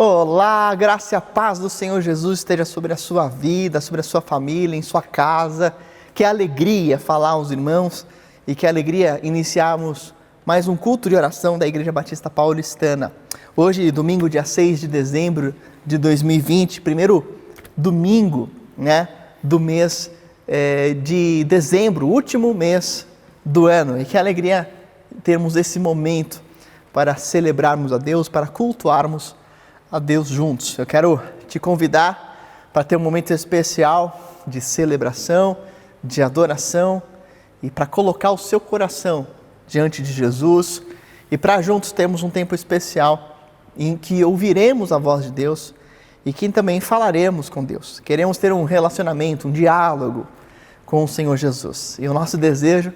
Olá, graça e a paz do Senhor Jesus esteja sobre a sua vida, sobre a sua família, em sua casa. Que alegria falar aos irmãos e que alegria iniciarmos mais um culto de oração da Igreja Batista Paulistana. Hoje, domingo, dia 6 de dezembro de 2020, primeiro domingo, do mês de dezembro, último mês do ano. E que alegria termos esse momento para celebrarmos a Deus, para cultuarmos a Deus juntos. Eu quero te convidar para ter um momento especial de celebração, de adoração e para colocar o seu coração diante de Jesus e para juntos termos um tempo especial em que ouviremos a voz de Deus e que também falaremos com Deus. Queremos ter um relacionamento, um diálogo com o Senhor Jesus. E o nosso desejo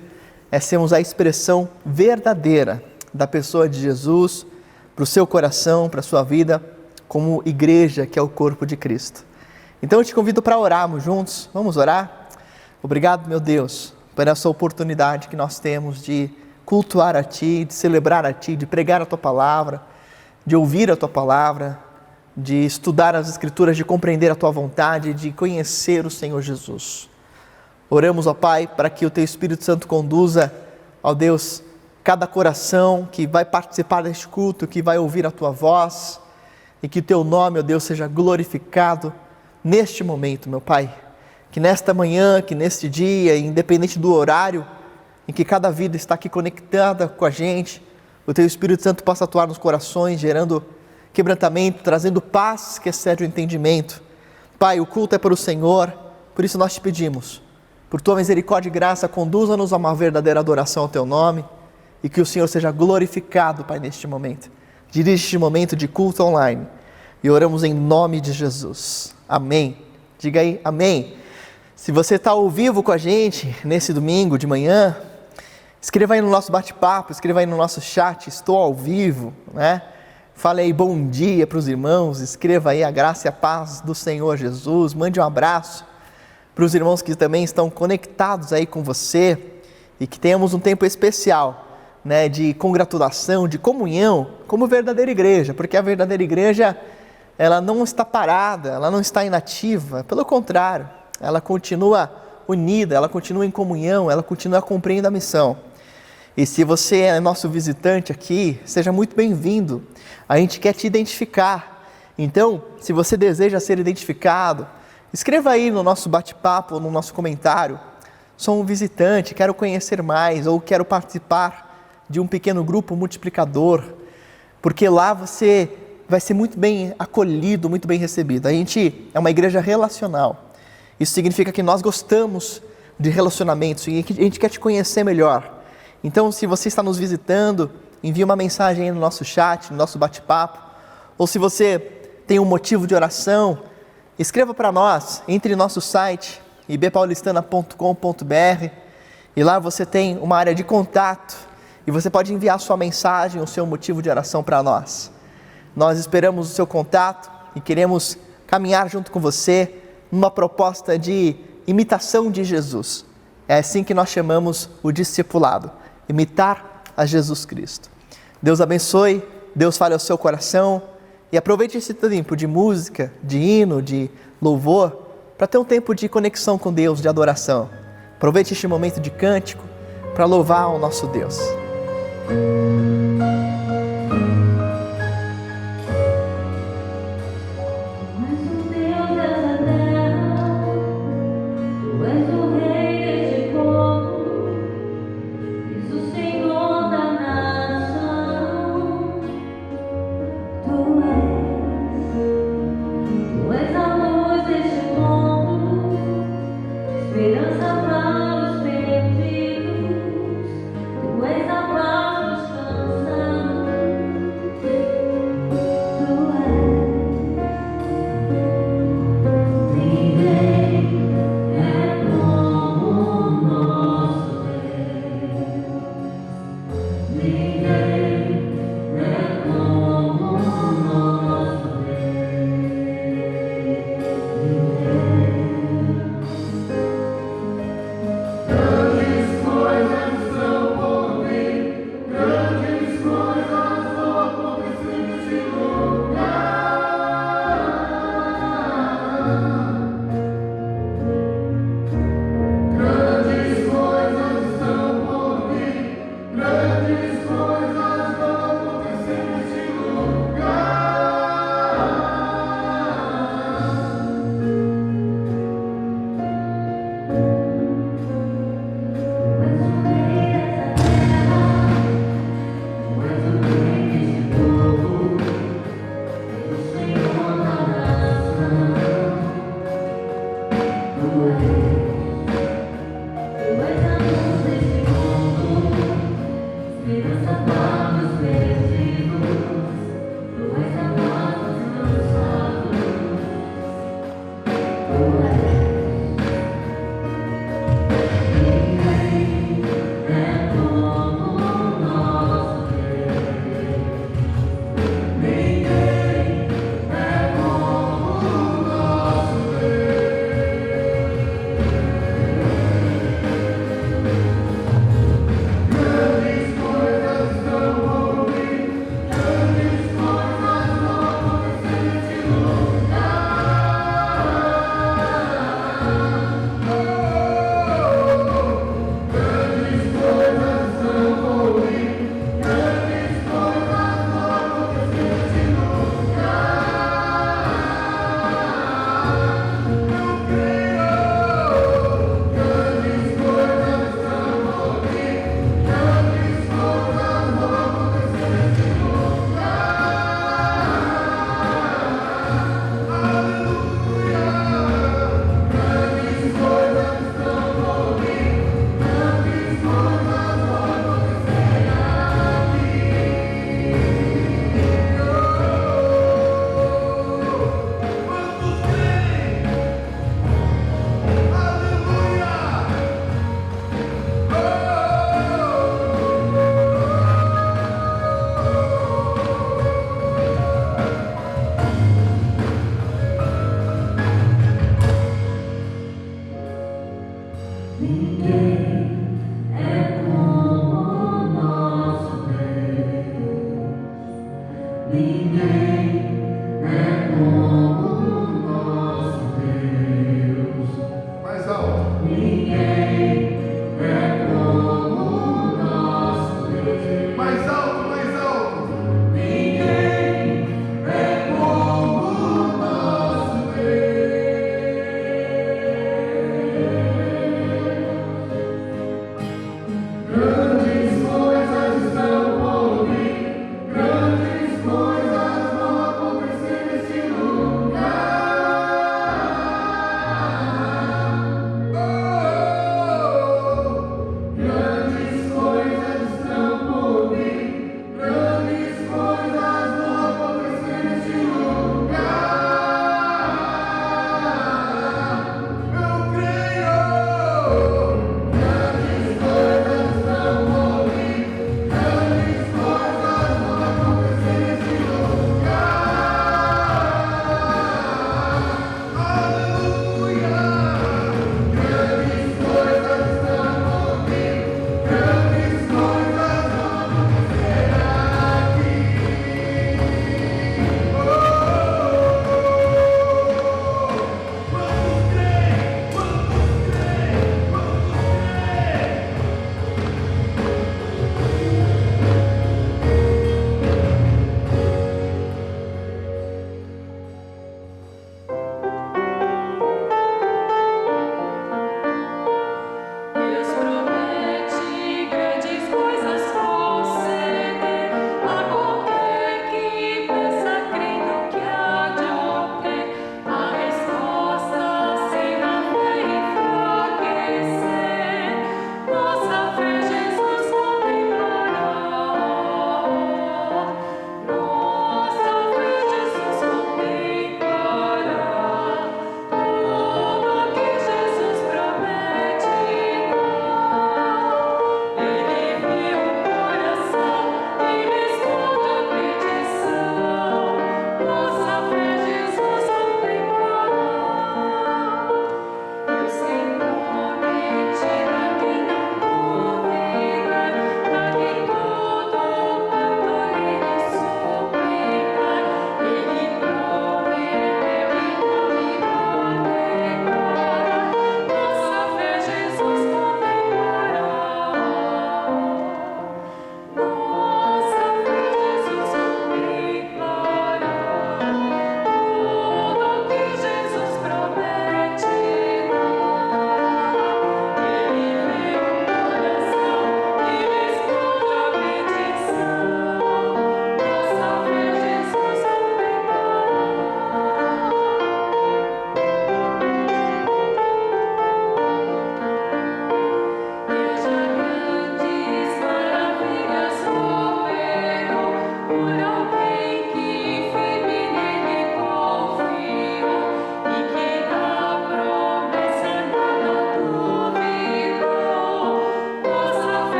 é sermos a expressão verdadeira da pessoa de Jesus para o seu coração, para a sua vida, como igreja que é o corpo de Cristo. Então eu te convido para orarmos juntos. Vamos orar? Obrigado, meu Deus, por essa oportunidade que nós temos de cultuar a Ti, de celebrar a Ti, de pregar a Tua palavra, de ouvir a Tua palavra, de estudar as Escrituras, de compreender a Tua vontade, de conhecer o Senhor Jesus. Oramos, ó Pai, para que o Teu Espírito Santo conduza, ó Deus, cada coração que vai participar deste culto, que vai ouvir a Tua voz, e que o Teu nome, ó Deus, seja glorificado neste momento, meu Pai. Que nesta manhã, que neste dia, independente do horário em que cada vida está aqui conectada com a gente, o Teu Espírito Santo possa atuar nos corações, gerando quebrantamento, trazendo paz que excede o entendimento. Pai, o culto é para o Senhor, por isso nós te pedimos, por Tua misericórdia e graça, conduza-nos a uma verdadeira adoração ao Teu nome e que o Senhor seja glorificado, Pai, neste momento. Dirige este momento de culto online e oramos em nome de Jesus. Amém. Diga aí, amém. Se você está ao vivo com a gente nesse domingo de manhã, escreva aí no nosso bate-papo, escreva aí no nosso chat, estou ao vivo, Fale aí bom dia para os irmãos, escreva aí a graça e a paz do Senhor Jesus, mande um abraço para os irmãos que também estão conectados aí com você e que tenhamos um tempo especial, de congratulação, de comunhão, como verdadeira igreja, porque a verdadeira igreja, ela não está parada, ela não está inativa, pelo contrário, ela continua unida, ela continua em comunhão, ela continua cumprindo a missão. E se você é nosso visitante aqui, seja muito bem-vindo, a gente quer te identificar. Então, se você deseja ser identificado, escreva aí no nosso bate-papo, no nosso comentário, sou um visitante, quero conhecer mais, ou quero participar de um pequeno grupo multiplicador, porque lá você vai ser muito bem acolhido, muito bem recebido. A gente é uma igreja relacional. Isso significa que nós gostamos de relacionamentos e a gente quer te conhecer melhor. Então, se você está nos visitando, envie uma mensagem aí no nosso chat, no nosso bate-papo, ou se você tem um motivo de oração, escreva para nós, entre no nosso site, ibpaulistana.com.br, e lá você tem uma área de contato, e você pode enviar sua mensagem, o seu motivo de oração para nós. Nós esperamos o seu contato e queremos caminhar junto com você numa proposta de imitação de Jesus. É assim que nós chamamos o discipulado, imitar a Jesus Cristo. Deus abençoe, Deus fale ao seu coração e aproveite esse tempo de música, de hino, de louvor, para ter um tempo de conexão com Deus, de adoração. Aproveite este momento de cântico para louvar o nosso Deus. Esperança para os perdidos, Tu és a paz dos cansados.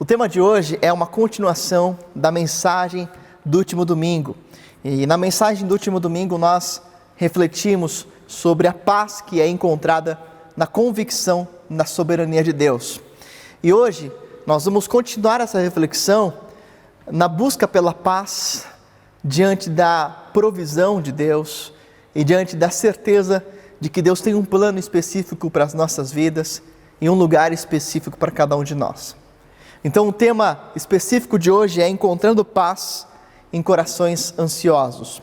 tema de hoje é uma continuação da mensagem do último domingo. E na mensagem do último domingo nós refletimos sobre a paz que é encontrada na convicção na soberania de Deus. E hoje nós vamos continuar essa reflexão na busca pela paz diante da provisão de Deus e diante da certeza de que Deus tem um plano específico para as nossas vidas e um lugar específico para cada um de nós. Então o tema específico de hoje é encontrando paz em corações ansiosos.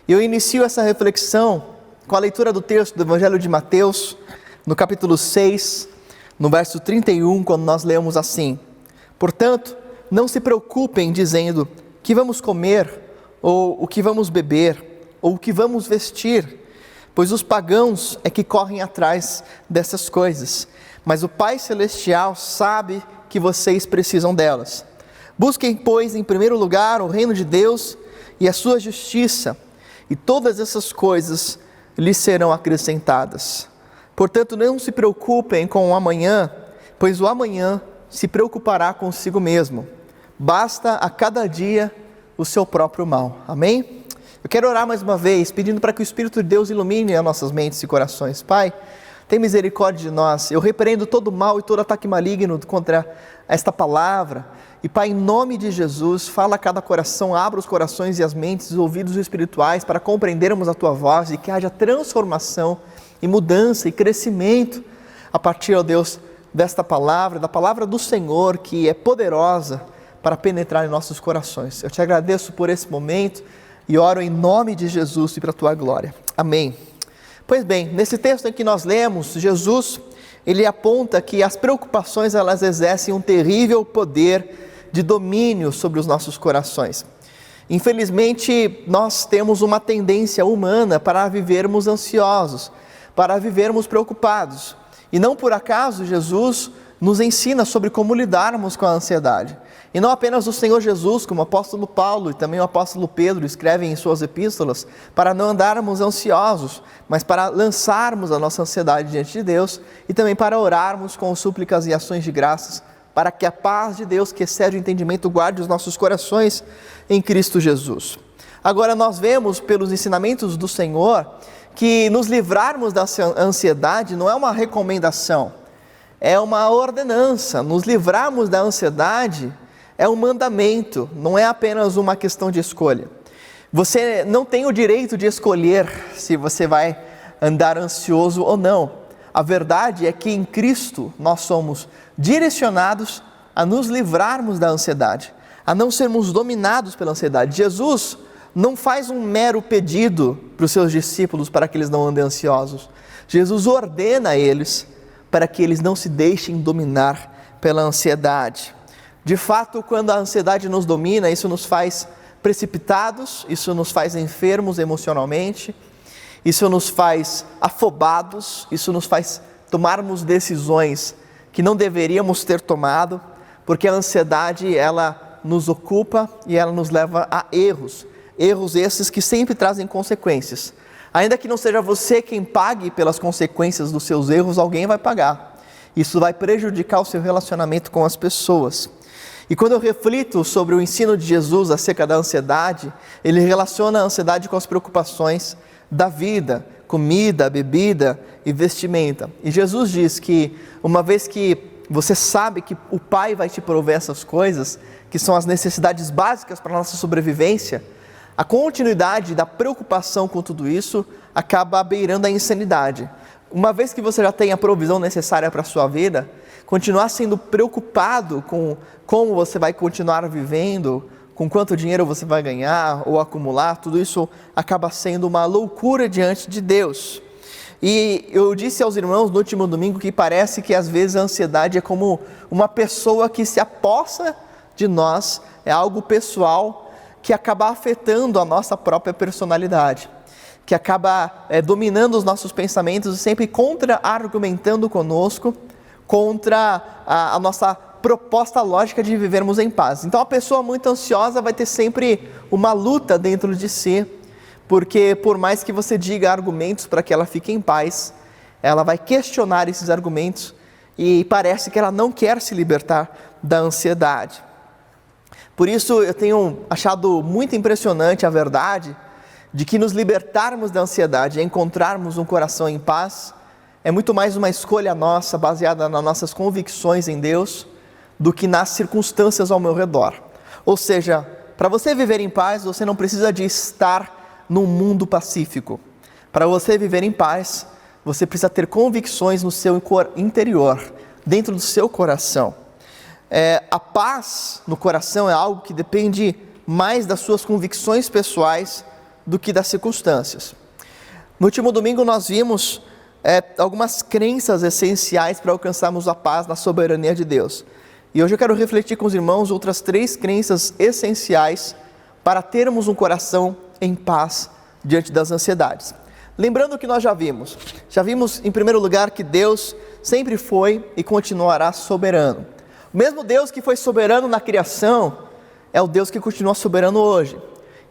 Eu inicio essa reflexão com a leitura do texto do Evangelho de Mateus, no capítulo 6, no verso 31, quando nós lemos assim: portanto, não se preocupem dizendo que vamos comer, ou o que vamos beber, ou o que vamos vestir, pois os pagãos é que correm atrás dessas coisas, mas o Pai Celestial sabe que vocês precisam delas. Busquem, pois, em primeiro lugar o reino de Deus e a sua justiça, e todas essas coisas lhes serão acrescentadas. Portanto, não se preocupem com o amanhã, pois o amanhã se preocupará consigo mesmo. Basta a cada dia o seu próprio mal. Amém? Eu quero orar mais uma vez, pedindo para que o Espírito de Deus ilumine as nossas mentes e corações. Pai, tem misericórdia de nós. Eu repreendo todo mal e todo ataque maligno contra esta palavra. E Pai, em nome de Jesus, fala a cada coração, abra os corações e as mentes, os ouvidos espirituais para compreendermos a Tua voz e que haja transformação e mudança e crescimento a partir, ó Deus, desta palavra, da palavra do Senhor, que é poderosa para penetrar em nossos corações. Eu te agradeço por esse momento e oro em nome de Jesus e para a Tua glória. Amém. Pois bem, nesse texto em que nós lemos, Jesus, ele aponta que as preocupações, elas exercem um terrível poder de domínio sobre os nossos corações. Infelizmente, nós temos uma tendência humana para vivermos ansiosos, para vivermos preocupados. E não por acaso Jesus nos ensina sobre como lidarmos com a ansiedade. E não apenas o Senhor Jesus, como o apóstolo Paulo e também o apóstolo Pedro escrevem em suas epístolas, para não andarmos ansiosos, mas para lançarmos a nossa ansiedade diante de Deus e também para orarmos com súplicas e ações de graças, para que a paz de Deus, que excede o entendimento, guarde os nossos corações em Cristo Jesus. Agora nós vemos pelos ensinamentos do Senhor que nos livrarmos da ansiedade não é uma recomendação, é uma ordenança. Nos livrarmos da ansiedade é um mandamento, não é apenas uma questão de escolha. Você não tem o direito de escolher se você vai andar ansioso ou não. A verdade é que em Cristo nós somos direcionados a nos livrarmos da ansiedade, a não sermos dominados pela ansiedade. Jesus não faz um mero pedido para os seus discípulos para que eles não andem ansiosos. Jesus ordena a eles para que eles não se deixem dominar pela ansiedade. De fato, quando a ansiedade nos domina, isso nos faz precipitados, isso nos faz enfermos emocionalmente, isso nos faz afobados, isso nos faz tomarmos decisões que não deveríamos ter tomado, porque a ansiedade, ela nos ocupa e ela nos leva a erros esses que sempre trazem consequências. Ainda que não seja você quem pague pelas consequências dos seus erros, alguém vai pagar. Isso vai prejudicar o seu relacionamento com as pessoas. E quando eu reflito sobre o ensino de Jesus acerca da ansiedade, ele relaciona a ansiedade com as preocupações da vida, comida, bebida e vestimenta. E Jesus diz que uma vez que você sabe que o Pai vai te prover essas coisas, que são as necessidades básicas para a nossa sobrevivência, a continuidade da preocupação com tudo isso acaba beirando a insanidade. Uma vez que você já tem a provisão necessária para a sua vida, continuar sendo preocupado com como você vai continuar vivendo, com quanto dinheiro você vai ganhar ou acumular, tudo isso acaba sendo uma loucura diante de Deus. E eu disse aos irmãos no último domingo que parece que às vezes a ansiedade é como uma pessoa que se apossa de nós, é algo pessoal que acaba afetando a nossa própria personalidade, que acaba dominando os nossos pensamentos e sempre contra-argumentando conosco, contra a nossa proposta lógica de vivermos em paz. Então a pessoa muito ansiosa vai ter sempre uma luta dentro de si, porque por mais que você diga argumentos para que ela fique em paz, ela vai questionar esses argumentos e parece que ela não quer se libertar da ansiedade. Por isso eu tenho achado muito impressionante a verdade de que nos libertarmos da ansiedade e encontrarmos um coração em paz é muito mais uma escolha nossa, baseada nas nossas convicções em Deus, do que nas circunstâncias ao meu redor. Ou seja, para você viver em paz, você não precisa de estar num mundo pacífico. Para você viver em paz, você precisa ter convicções no seu interior, dentro do seu coração. A paz no coração é algo que depende mais das suas convicções pessoais do que das circunstâncias. No último domingo nós vimos algumas crenças essenciais para alcançarmos a paz na soberania de Deus. E hoje eu quero refletir com os irmãos outras 3 crenças essenciais para termos um coração em paz diante das ansiedades. Lembrando que nós já vimos em primeiro lugar que Deus sempre foi e continuará soberano. O mesmo Deus que foi soberano na criação é o Deus que continua soberano hoje.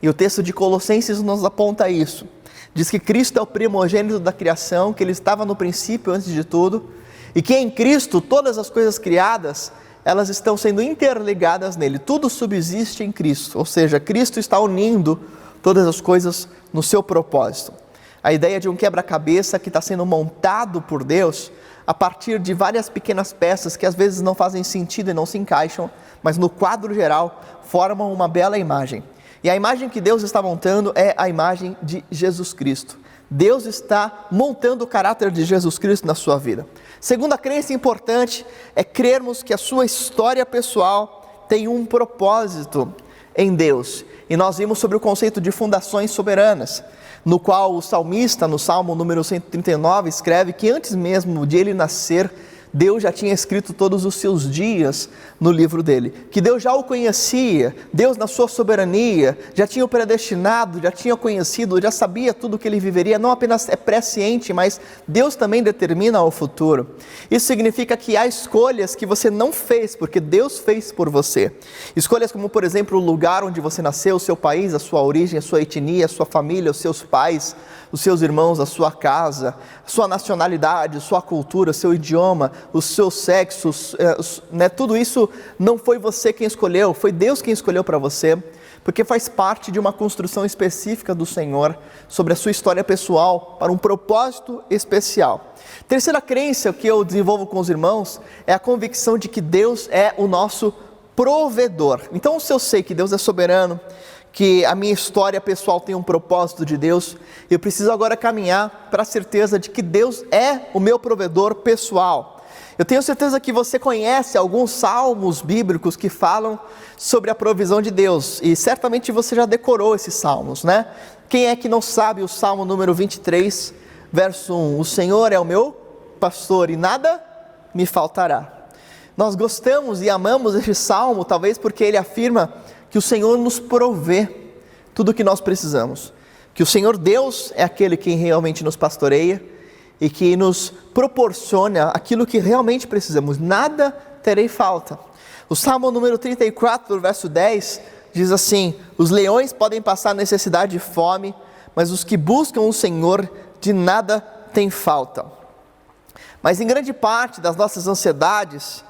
E o texto de Colossenses nos aponta isso. Diz que Cristo é o primogênito da criação, que Ele estava no princípio antes de tudo, e que em Cristo todas as coisas criadas, elas estão sendo interligadas nele. Tudo subsiste em Cristo, ou seja, Cristo está unindo todas as coisas no seu propósito. A ideia de um quebra-cabeça que está sendo montado por Deus a partir de várias pequenas peças que às vezes não fazem sentido e não se encaixam, mas no quadro geral formam uma bela imagem. E a imagem que Deus está montando é a imagem de Jesus Cristo. Deus está montando o caráter de Jesus Cristo na sua vida. Segunda crença importante é crermos que a sua história pessoal tem um propósito em Deus. E nós vimos sobre o conceito de fundações soberanas, no qual o salmista, no Salmo número 139, escreve que antes mesmo de ele nascer, Deus já tinha escrito todos os seus dias no livro dele, que Deus já o conhecia, Deus na sua soberania, já tinha o predestinado, já tinha conhecido, já sabia tudo o que ele viveria, não apenas é presciente, mas Deus também determina o futuro. Isso significa que há escolhas que você não fez, porque Deus fez por você. Escolhas como, por exemplo, o lugar onde você nasceu, o seu país, a sua origem, a sua etnia, a sua família, os seus pais, os seus irmãos, a sua casa, a sua nacionalidade, a sua cultura, o seu idioma, o seu sexo, tudo isso não foi você quem escolheu, foi Deus quem escolheu para você, porque faz parte de uma construção específica do Senhor sobre a sua história pessoal, para um propósito especial. Terceira crença que eu desenvolvo com os irmãos é a convicção de que Deus é o nosso provedor. Então, se eu sei que Deus é soberano, que a minha história pessoal tem um propósito de Deus, eu preciso agora caminhar para a certeza de que Deus é o meu provedor pessoal. Eu tenho certeza que você conhece alguns salmos bíblicos que falam sobre a provisão de Deus, e certamente você já decorou esses salmos, né? Quem é que não sabe o Salmo número 23, verso 1? O Senhor é o meu pastor e nada me faltará. Nós gostamos e amamos este salmo, talvez porque ele afirma que o Senhor nos provê tudo o que nós precisamos, que o Senhor Deus é aquele que realmente nos pastoreia e que nos proporciona aquilo que realmente precisamos, nada terei falta. O Salmo número 34, verso 10, diz assim: os leões podem passar necessidade e fome, mas os que buscam o Senhor de nada têm falta. Mas em grande parte das nossas ansiedades,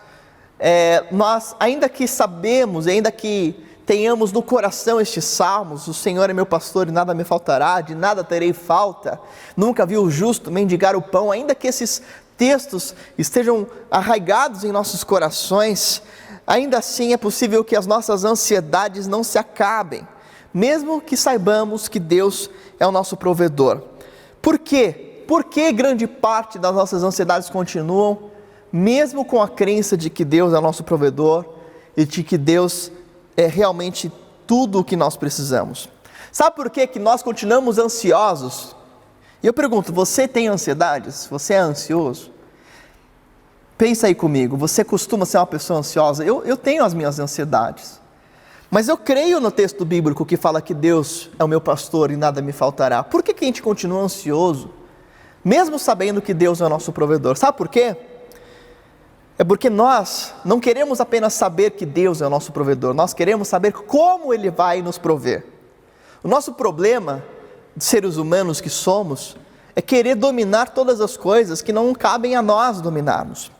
nós, ainda que sabemos, ainda que tenhamos no coração estes salmos, o Senhor é meu pastor e nada me faltará, de nada terei falta, nunca vi o justo mendigar o pão, ainda que esses textos estejam arraigados em nossos corações, ainda assim é possível que as nossas ansiedades não se acabem, mesmo que saibamos que Deus é o nosso provedor. Por quê? Por que grande parte das nossas ansiedades continuam, mesmo com a crença de que Deus é o nosso provedor e de que Deus é realmente tudo o que nós precisamos? Sabe por que nós continuamos ansiosos? E eu pergunto, você tem ansiedades? Você é ansioso? Pensa aí comigo, você costuma ser uma pessoa ansiosa? Eu tenho as minhas ansiedades, mas eu creio no texto bíblico que fala que Deus é o meu pastor e nada me faltará. Por que a gente continua ansioso, mesmo sabendo que Deus é o nosso provedor? Sabe por quê? É porque nós não queremos apenas saber que Deus é o nosso provedor, nós queremos saber como Ele vai nos prover. O nosso problema, de seres humanos que somos, é querer dominar todas as coisas que não cabem a nós dominarmos.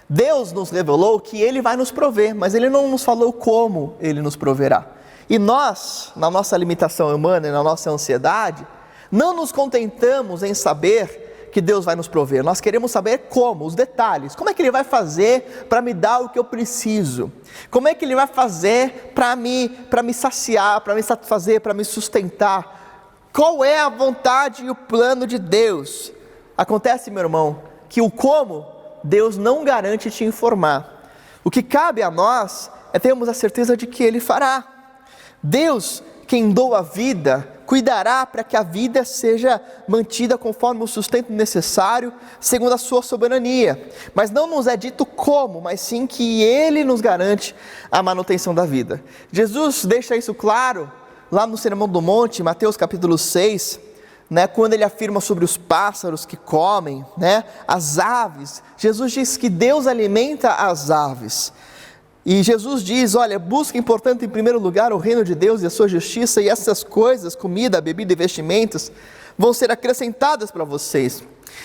Deus nos revelou que Ele vai nos prover, mas Ele não nos falou como Ele nos proverá. E nós, na nossa limitação humana e na nossa ansiedade, não nos contentamos em saber que Deus vai nos prover. Nós queremos saber como, os detalhes. Como é que Ele vai fazer para me dar o que eu preciso? Como é que Ele vai fazer para me saciar, para me satisfazer, para me sustentar? Qual é a vontade e o plano de Deus? Acontece, meu irmão, que o como, Deus não garante te informar. O que cabe a nós é termos a certeza de que Ele fará. Deus, quem doa a vida, cuidará para que a vida seja mantida conforme o sustento necessário, segundo a sua soberania. Mas não nos é dito como, mas sim que Ele nos garante a manutenção da vida. Jesus deixa isso claro lá no Sermão do Monte, Mateus capítulo 6, quando Ele afirma sobre os pássaros que comem, as aves. Jesus diz que Deus alimenta as aves. E Jesus diz, olha, busquem, portanto, em primeiro lugar o reino de Deus e a sua justiça, e essas coisas, comida, bebida e vestimentas, vão ser acrescentadas para vocês.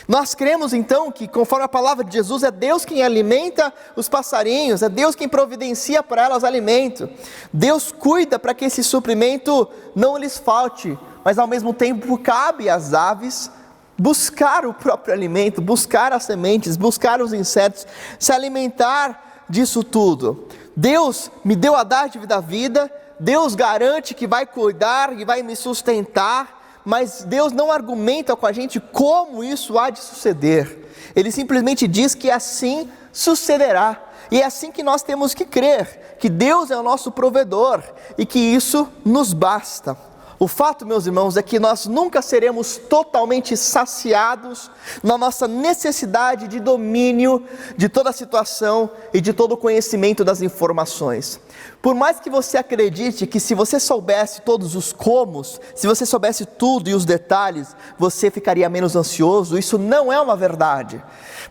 Nós cremos então que, conforme a palavra de Jesus, é Deus quem alimenta os passarinhos, é Deus quem providencia para elas alimento. Deus cuida para que esse suprimento não lhes falte, mas ao mesmo tempo cabe às aves buscar o próprio alimento, buscar as sementes, buscar os insetos, se alimentar disso tudo. Deus me deu a dádiva da vida, Deus garante que vai cuidar e vai me sustentar, mas Deus não argumenta com a gente como isso há de suceder. Ele simplesmente diz que assim sucederá, e é assim que nós temos que crer, que Deus é o nosso provedor e que isso nos basta. O fato, meus irmãos, é que nós nunca seremos totalmente saciados na nossa necessidade de domínio de toda a situação e de todo o conhecimento das informações. Por mais que você acredite que se você soubesse todos os comos, se você soubesse tudo e os detalhes, você ficaria menos ansioso, isso não é uma verdade.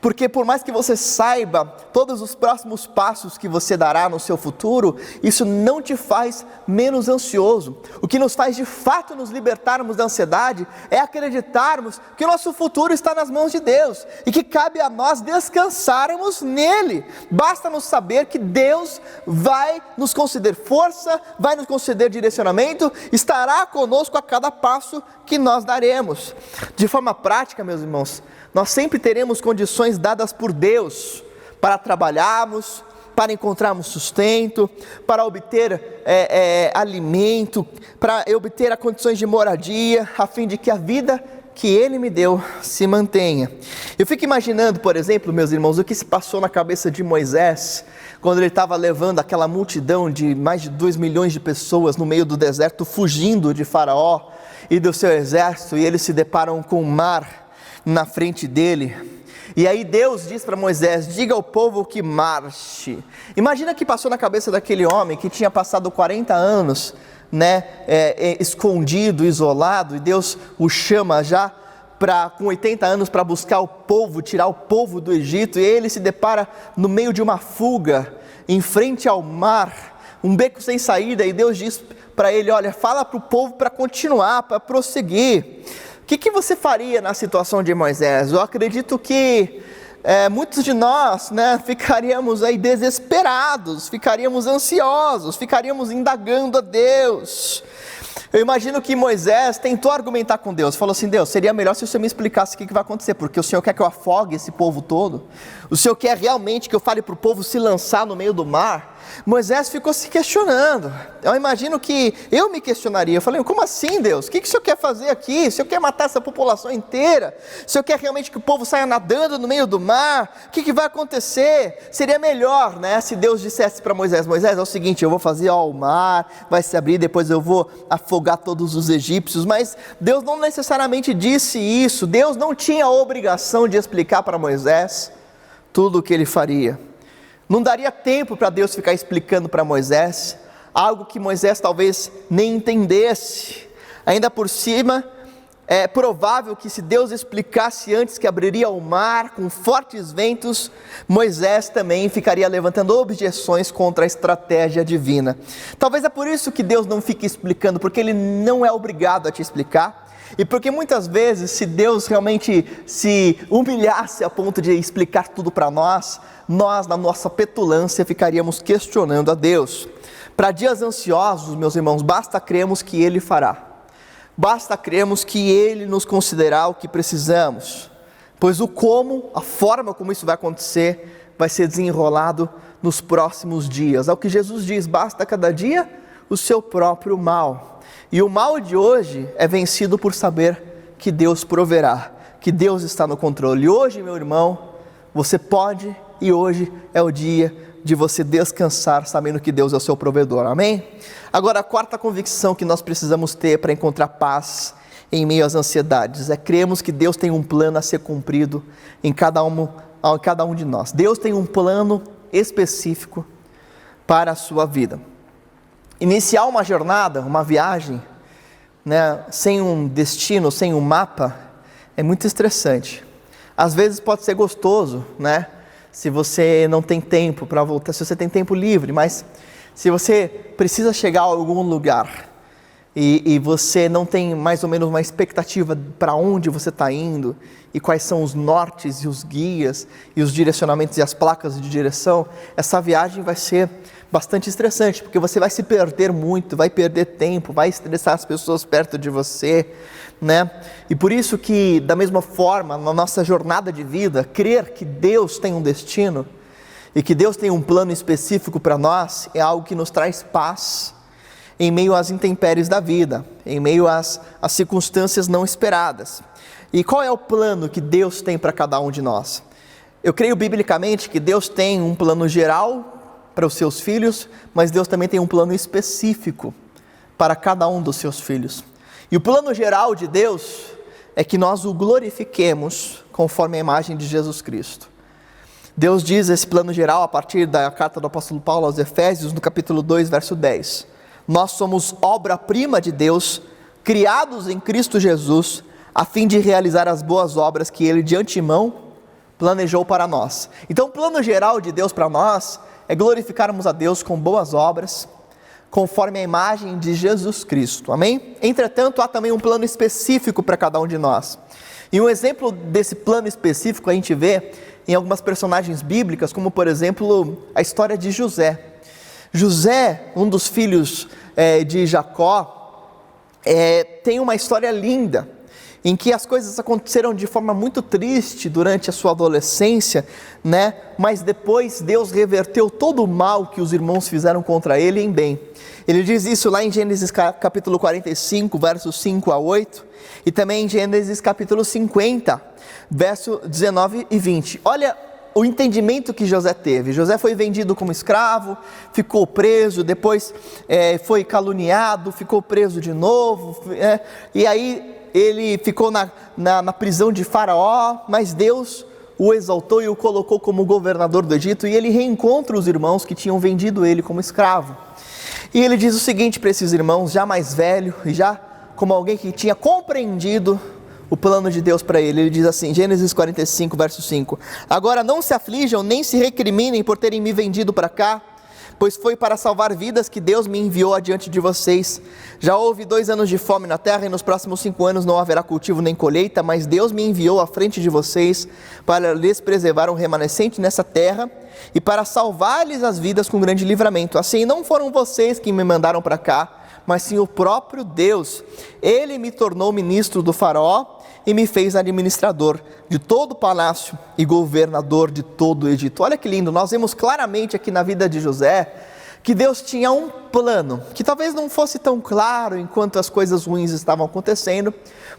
Porque por mais que você saiba todos os próximos passos que você dará no seu futuro, isso não te faz menos ansioso. O que nos faz de fato nos libertarmos da ansiedade é acreditarmos que o nosso futuro está nas mãos de Deus e que cabe a nós descansarmos nele. Basta-nos saber que Deus vai nos conceder força, vai nos conceder direcionamento, estará conosco a cada passo que nós daremos. De forma prática, meus irmãos, nós sempre teremos condições dadas por Deus para trabalharmos, para encontrarmos sustento, para obter alimento, para obter as condições de moradia, a fim de que a vida que Ele me deu se mantenha. Eu fico imaginando, por exemplo, meus irmãos, o que se passou na cabeça de Moisés, quando ele estava levando aquela multidão de mais de 2 milhões de pessoas no meio do deserto, fugindo de Faraó e do seu exército, e eles se deparam com o mar na frente dele. E aí Deus diz para Moisés, diga ao povo que marche. Imagina que passou na cabeça daquele homem que tinha passado 40 anos, escondido, isolado, e Deus o chama já com 80 anos para buscar o povo, tirar o povo do Egito, e ele se depara no meio de uma fuga, em frente ao mar, um beco sem saída, e Deus diz para ele, olha, fala para o povo para continuar, para prosseguir. O que você faria na situação de Moisés? Eu acredito que muitos de nós ficaríamos aí desesperados, ficaríamos ansiosos, ficaríamos indagando a Deus. Eu imagino que Moisés tentou argumentar com Deus, falou assim, Deus, seria melhor se o Senhor me explicasse o que vai acontecer, porque o Senhor quer que eu afogue esse povo todo? O Senhor quer realmente que eu fale para o povo se lançar no meio do mar? Moisés ficou se questionando. Eu imagino que eu me questionaria, eu falei, como assim, Deus? O que o Senhor quer fazer aqui? O Senhor quer matar essa população inteira? O Senhor quer realmente que o povo saia nadando no meio do mar? O que vai acontecer? Seria melhor, se Deus dissesse para Moisés, Moisés, é o seguinte, eu vou fazer o mar, vai se abrir, depois eu vou afogar todos os egípcios. Mas Deus não necessariamente disse isso. Deus não tinha a obrigação de explicar para Moisés tudo o que ele faria. Não daria tempo para Deus ficar explicando para Moisés algo que Moisés talvez nem entendesse. Ainda por cima, é provável que se Deus explicasse antes que abriria o mar com fortes ventos, Moisés também ficaria levantando objeções contra a estratégia divina. Talvez é por isso que Deus não fique explicando, porque Ele não é obrigado a te explicar. E porque muitas vezes, se Deus realmente se humilhasse a ponto de explicar tudo para nós, na nossa petulância, ficaríamos questionando a Deus. Para dias ansiosos, meus irmãos, basta crermos que Ele fará. Basta crermos que Ele nos concederá o que precisamos, pois o como, a forma como isso vai acontecer, vai ser desenrolado nos próximos dias. É o que Jesus diz: basta cada dia o seu próprio mal. E o mal de hoje é vencido por saber que Deus proverá, que Deus está no controle. E hoje, meu irmão, você pode, e hoje é o dia de você descansar sabendo que Deus é o seu provedor, amém? Agora, a quarta convicção que nós precisamos ter para encontrar paz em meio às ansiedades é crermos que Deus tem um plano a ser cumprido em cada um de nós. Deus tem um plano específico para a sua vida. Iniciar uma jornada, uma viagem, sem um destino, sem um mapa, é muito estressante. Às vezes pode ser gostoso, se você não tem tempo para voltar, se você tem tempo livre, mas se você precisa chegar a algum lugar e você não tem mais ou menos uma expectativa para onde você está indo e quais são os nortes e os guias e os direcionamentos e as placas de direção, essa viagem vai ser bastante estressante, porque você vai se perder muito, vai perder tempo, vai estressar as pessoas perto de você, E por isso que, da mesma forma, na nossa jornada de vida, crer que Deus tem um destino e que Deus tem um plano específico para nós é algo que nos traz paz em meio às intempéries da vida, em meio às circunstâncias não esperadas. E qual é o plano que Deus tem para cada um de nós? Eu creio biblicamente que Deus tem um plano geral para os seus filhos, mas Deus também tem um plano específico para cada um dos seus filhos. E o plano geral de Deus é que nós o glorifiquemos conforme a imagem de Jesus Cristo. Deus diz esse plano geral a partir da carta do apóstolo Paulo aos Efésios, no capítulo 2, verso 10. Nós somos obra-prima de Deus, criados em Cristo Jesus, a fim de realizar as boas obras que Ele de antemão planejou para nós. Então o plano geral de Deus para nós é glorificarmos a Deus com boas obras, conforme a imagem de Jesus Cristo, amém? Entretanto, há também um plano específico para cada um de nós. E um exemplo desse plano específico a gente vê em algumas personagens bíblicas, como por exemplo, a história de José. José, um dos filhos de Jacó, tem uma história linda, em que as coisas aconteceram de forma muito triste durante a sua adolescência, mas depois Deus reverteu todo o mal que os irmãos fizeram contra ele em bem. Ele diz isso lá em Gênesis capítulo 45, versos 5 a 8, e também em Gênesis capítulo 50, verso 19 e 20. Olha o entendimento que José teve. José foi vendido como escravo, ficou preso, depois foi caluniado, ficou preso de novo, e aí ele ficou na prisão de Faraó, mas Deus o exaltou e o colocou como governador do Egito, e ele reencontra os irmãos que tinham vendido ele como escravo. E ele diz o seguinte para esses irmãos, já mais velho, e já como alguém que tinha compreendido o plano de Deus para ele. Ele diz assim, Gênesis 45, verso 5. Agora não se aflijam, nem se recriminem por terem me vendido para cá, pois foi para salvar vidas que Deus me enviou adiante de vocês. Já houve 2 anos de fome na terra, e nos próximos 5 anos não haverá cultivo nem colheita, mas Deus me enviou à frente de vocês, para lhes preservar um remanescente nessa terra, e para salvar-lhes as vidas com grande livramento. Assim, não foram vocês que me mandaram para cá, mas sim o próprio Deus. Ele me tornou ministro do Faraó, e me fez administrador de todo o palácio e governador de todo o Egito. Olha que lindo, nós vemos claramente aqui na vida de José, que Deus tinha um plano, que talvez não fosse tão claro enquanto as coisas ruins estavam acontecendo,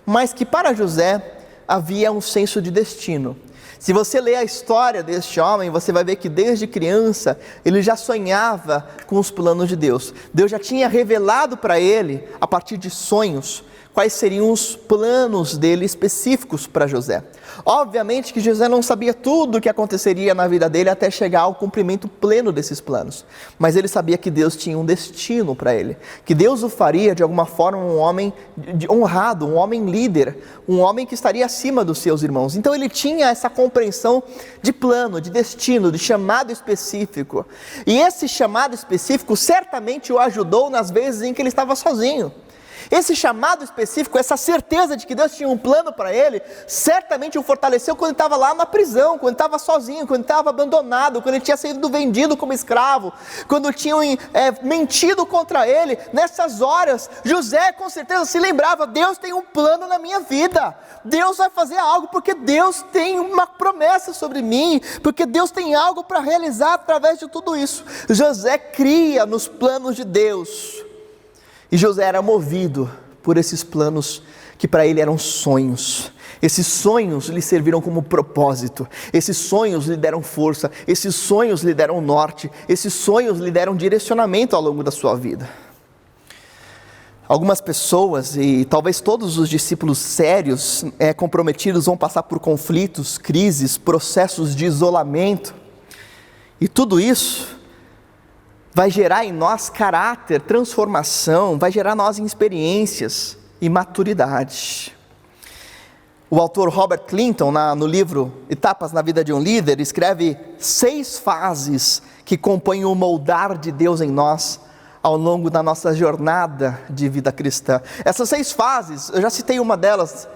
mas que para José havia um senso de destino. Se você ler a história deste homem, você vai ver que desde criança ele já sonhava com os planos de Deus. Deus já tinha revelado para ele, a partir de sonhos, quais seriam os planos dele específicos para José. Obviamente que José não sabia tudo o que aconteceria na vida dele até chegar ao cumprimento pleno desses planos, mas ele sabia que Deus tinha um destino para ele, que Deus o faria de alguma forma um homem honrado, um homem líder, um homem que estaria acima dos seus irmãos. Então ele tinha essa compreensão de plano, de destino, de chamado específico, e esse chamado específico certamente o ajudou nas vezes em que ele estava sozinho. Esse chamado específico, essa certeza de que Deus tinha um plano para ele, certamente o fortaleceu quando ele estava lá na prisão, quando ele estava sozinho, quando ele estava abandonado, quando ele tinha sido vendido como escravo, quando tinham mentido contra ele. Nessas horas, José com certeza se lembrava: Deus tem um plano na minha vida, Deus vai fazer algo, porque Deus tem uma promessa sobre mim, porque Deus tem algo para realizar através de tudo isso. José cria nos planos de Deus. E José era movido por esses planos que para ele eram sonhos. Esses sonhos lhe serviram como propósito, esses sonhos lhe deram força, esses sonhos lhe deram norte, esses sonhos lhe deram direcionamento ao longo da sua vida. Algumas pessoas, e talvez todos os discípulos sérios, comprometidos, vão passar por conflitos, crises, processos de isolamento. E tudo isso vai gerar em nós caráter, transformação, vai gerar em nós experiências e maturidade. O autor Robert Clinton, no livro Etapas na Vida de um Líder, escreve 6 fases que compõem o moldar de Deus em nós ao longo da nossa jornada de vida cristã. Essas 6 fases, eu já citei uma delas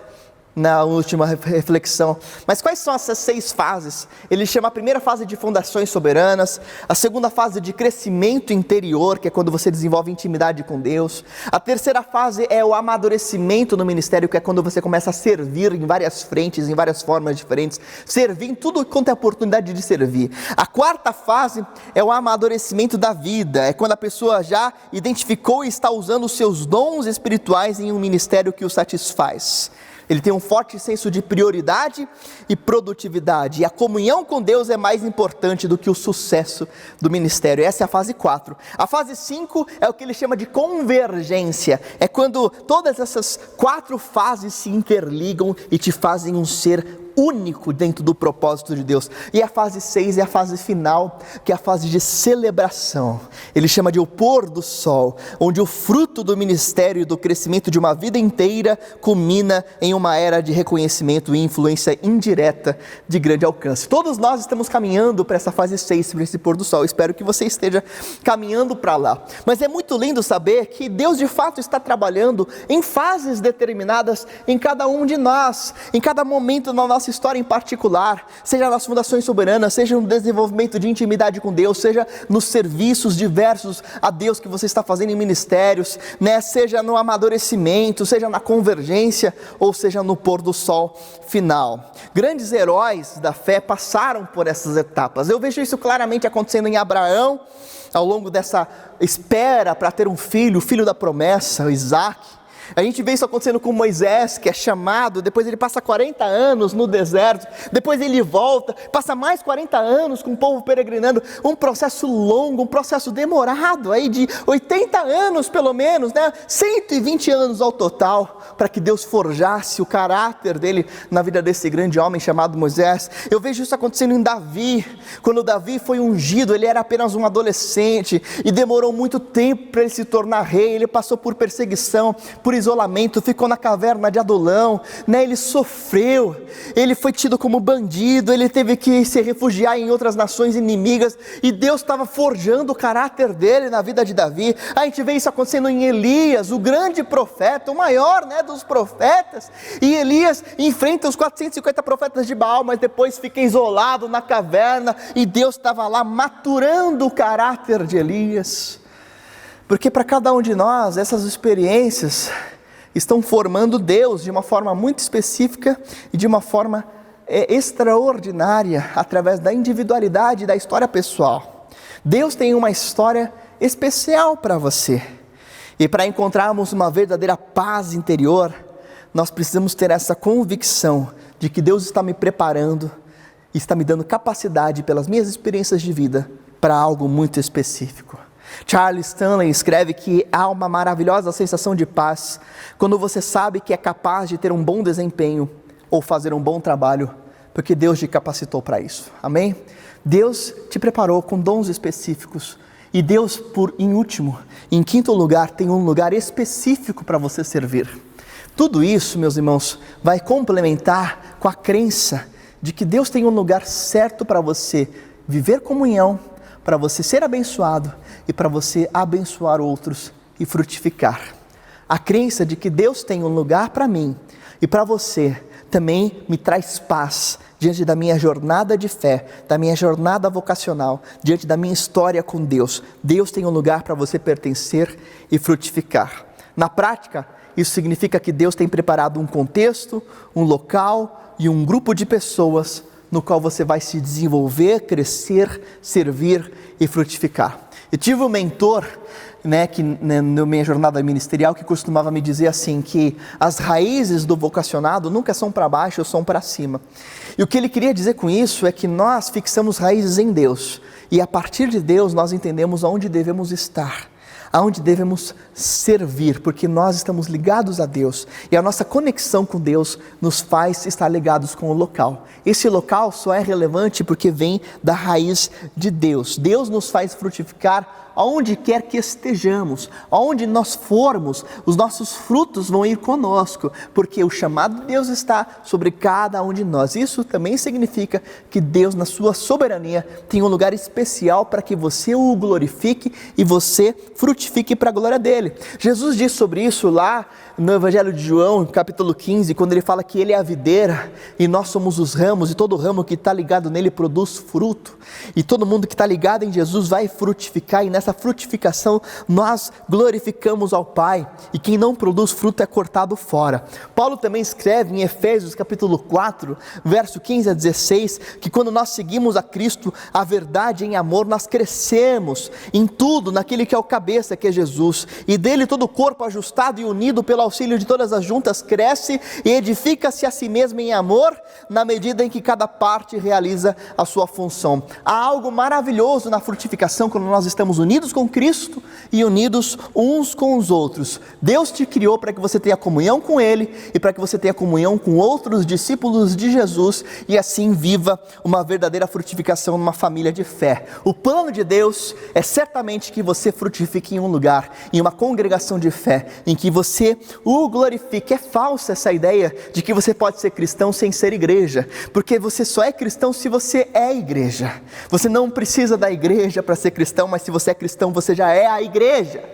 na última reflexão, mas quais são essas 6 fases? Ele chama a primeira fase de fundações soberanas, a segunda fase de crescimento interior, que é quando você desenvolve intimidade com Deus, a terceira fase é o amadurecimento no ministério, que é quando você começa a servir em várias frentes, em várias formas diferentes, servir em tudo quanto é oportunidade de servir. A quarta fase é o amadurecimento da vida, é quando a pessoa já identificou e está usando os seus dons espirituais em um ministério que o satisfaz. Ele tem um forte senso de prioridade e produtividade, e a comunhão com Deus é mais importante do que o sucesso do ministério. Essa é a fase 4. A fase 5 é o que ele chama de convergência, é quando todas essas 4 fases se interligam e te fazem um ser único dentro do propósito de Deus. E a fase 6 é a fase final, que é a fase de celebração. Ele chama de o pôr do sol, onde o fruto do ministério e do crescimento de uma vida inteira culmina em uma era de reconhecimento e influência indireta de grande alcance. Todos nós estamos caminhando para essa fase 6, para esse pôr do sol. Espero que você esteja caminhando para lá. Mas é muito lindo saber que Deus de fato está trabalhando em fases determinadas em cada um de nós, em cada momento da nossa história em particular, seja nas fundações soberanas, seja no desenvolvimento de intimidade com Deus, seja nos serviços diversos a Deus que você está fazendo em ministérios, seja no amadurecimento, seja na convergência, ou seja no pôr do sol final. Grandes heróis da fé passaram por essas etapas. Eu vejo isso claramente acontecendo em Abraão, ao longo dessa espera para ter um filho, o filho da promessa, o Isaac. A gente vê isso acontecendo com Moisés, que é chamado, depois ele passa 40 anos no deserto, depois ele volta, passa mais 40 anos com o povo peregrinando, um processo longo, um processo demorado, aí de 80 anos pelo menos, 120 anos ao total, para que Deus forjasse o caráter dele na vida desse grande homem chamado Moisés. Eu vejo isso acontecendo em Davi, quando Davi foi ungido, ele era apenas um adolescente, e demorou muito tempo para ele se tornar rei. Ele passou por perseguição, por isolamento, ficou na caverna de Adulão, ele sofreu, ele foi tido como bandido, ele teve que se refugiar em outras nações inimigas, e Deus estava forjando o caráter dele na vida de Davi. A gente vê isso acontecendo em Elias, o grande profeta, o maior dos profetas, e Elias enfrenta os 450 profetas de Baal, mas depois fica isolado na caverna, e Deus estava lá maturando o caráter de Elias. Porque para cada um de nós, essas experiências estão formando Deus de uma forma muito específica e de uma forma extraordinária, através da individualidade da história pessoal. Deus tem uma história especial para você. E para encontrarmos uma verdadeira paz interior, nós precisamos ter essa convicção de que Deus está me preparando e está me dando capacidade pelas minhas experiências de vida para algo muito específico. Charles Stanley escreve que há uma maravilhosa sensação de paz quando você sabe que é capaz de ter um bom desempenho ou fazer um bom trabalho, porque Deus te capacitou para isso, amém? Deus te preparou com dons específicos, e Deus, em quinto lugar, tem um lugar específico para você servir. Tudo isso, meus irmãos, vai complementar com a crença de que Deus tem um lugar certo para você viver comunhão, para você ser abençoado e para você abençoar outros e frutificar. A crença de que Deus tem um lugar para mim e para você também me traz paz diante da minha jornada de fé, da minha jornada vocacional, diante da minha história com Deus. Deus tem um lugar para você pertencer e frutificar. Na prática, isso significa que Deus tem preparado um contexto, um local e um grupo de pessoas no qual você vai se desenvolver, crescer, servir e frutificar. Eu tive um mentor, na minha jornada ministerial, que costumava me dizer assim, que as raízes do vocacionado nunca são para baixo, são para cima. E o que ele queria dizer com isso é que nós fixamos raízes em Deus, e a partir de Deus nós entendemos aonde devemos estar, aonde devemos servir, porque nós estamos ligados a Deus, e a nossa conexão com Deus nos faz estar ligados com o local. Esse local só é relevante porque vem da raiz de Deus. Deus nos faz frutificar aonde quer que estejamos, aonde nós formos, os nossos frutos vão ir conosco, porque o chamado de Deus está sobre cada um de nós. Isso também significa que Deus, na sua soberania, tem um lugar especial para que você o glorifique e você frutifique para a glória dele. Jesus diz sobre isso lá no Evangelho de João, capítulo 15, quando ele fala que ele é a videira e nós somos os ramos, e todo ramo que está ligado nele produz fruto, e todo mundo que está ligado em Jesus vai frutificar, e nessa frutificação nós glorificamos ao Pai, e quem não produz fruto é cortado fora. Paulo também escreve em Efésios capítulo 4, verso 15 a 16, que quando nós seguimos a Cristo, a verdade em amor, nós crescemos em tudo, naquele que é o cabeça, que é Jesus, e dele todo o corpo ajustado e unido pelo auxílio de todas as juntas cresce e edifica-se a si mesmo em amor, na medida em que cada parte realiza a sua função. Há algo maravilhoso na frutificação quando nós estamos unidos com Cristo e unidos uns com os outros. Deus te criou para que você tenha comunhão com Ele e para que você tenha comunhão com outros discípulos de Jesus, e assim viva uma verdadeira frutificação numa família de fé. O plano de Deus é certamente que você frutifique em um lugar, em uma congregação de fé, em que você o glorifique. É falsa essa ideia de que você pode ser cristão sem ser igreja, porque você só é cristão se você é igreja. Você não precisa da igreja para ser cristão, mas se você é cristão, você já é a igreja.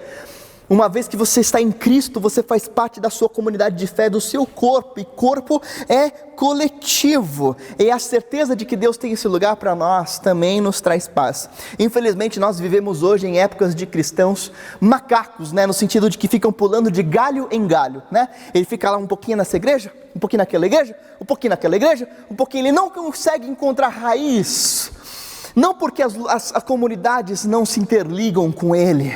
Uma vez que você está em Cristo, você faz parte da sua comunidade de fé, do seu corpo, e corpo é coletivo, e a certeza de que Deus tem esse lugar para nós também nos traz paz. Infelizmente nós vivemos hoje em épocas de cristãos macacos, no sentido de que ficam pulando de galho em galho, ele fica lá um pouquinho nessa igreja, um pouquinho naquela igreja, um pouquinho naquela igreja, um pouquinho, ele não consegue encontrar raiz, não porque as comunidades não se interligam com ele,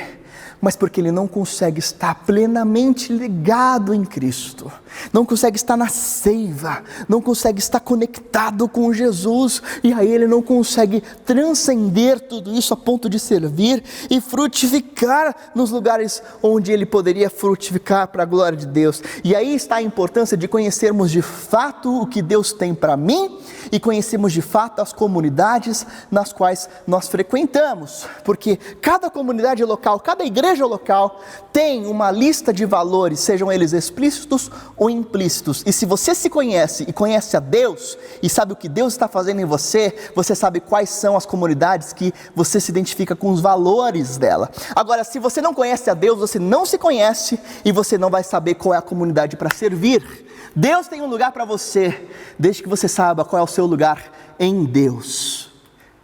mas porque ele não consegue estar plenamente ligado em Cristo, não consegue estar na seiva, não consegue estar conectado com Jesus, e aí ele não consegue transcender tudo isso a ponto de servir e frutificar nos lugares onde ele poderia frutificar para a glória de Deus. E aí está a importância de conhecermos de fato o que Deus tem para mim, e conhecermos de fato as comunidades nas quais nós frequentamos, porque cada comunidade local, cada igreja local tem uma lista de valores, sejam eles explícitos ou implícitos, e se você se conhece e conhece a Deus, e sabe o que Deus está fazendo em você, você sabe quais são as comunidades que você se identifica com os valores dela. Agora, se você não conhece a Deus, você não se conhece, e você não vai saber qual é a comunidade para servir. Deus tem um lugar para você, desde que você saiba qual é o seu lugar em Deus.